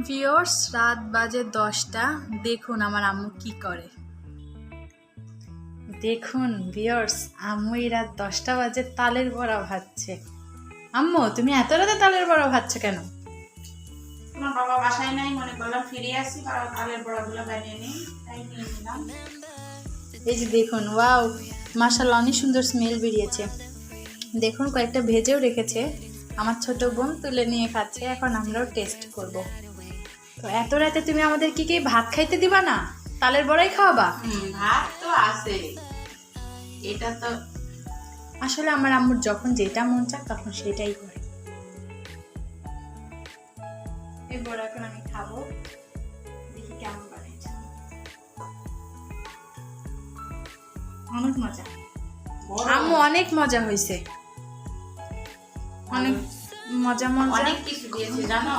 Viewers, রাত বাজে 10টা। দেখুন আমার আম্মু কি করে। দেখুন ভিউয়ার্স, আম্মু এই রাত 10টা বাজে তালের বড়া ভাজছে। আম্মু, তুমি এত রাতে তালের বড়া ভাজছো কেন? তোমার বাবা বাসায় নাই, মনে করলাম ফিরে আসি, তালের বড়াগুলো বানিয়ে নিই, তাই নিয়ে নিলাম। এই যে দেখুন, ওয়াও, মাশাআল্লাহ অনেক সুন্দর স্মেল বেরিয়েছে। দেখুন কয়েকটা ভেজেও রেখেছে, আমার ছোট বোন তুলে নিয়ে খাচ্ছে। এখন আমরাও টেস্ট করব। তো এত রাতে তুমি আমাদের কি ভাত খাইতে দিবা না? তালের বড়াই খাওয়াবা? ভাত তো আছে, এটা তো আসলে আমার আম্মুর যখন যেটা মন চায় তখন সেটাই করে। এই বড়া এখন আমি খাবো, দেখি কেমন বানিয়েছে। অনেক মজা আম্মু, অনেক মজা হয়েছে, অনেক মজা মজা। অনেক কিছু দিয়েছে জানো।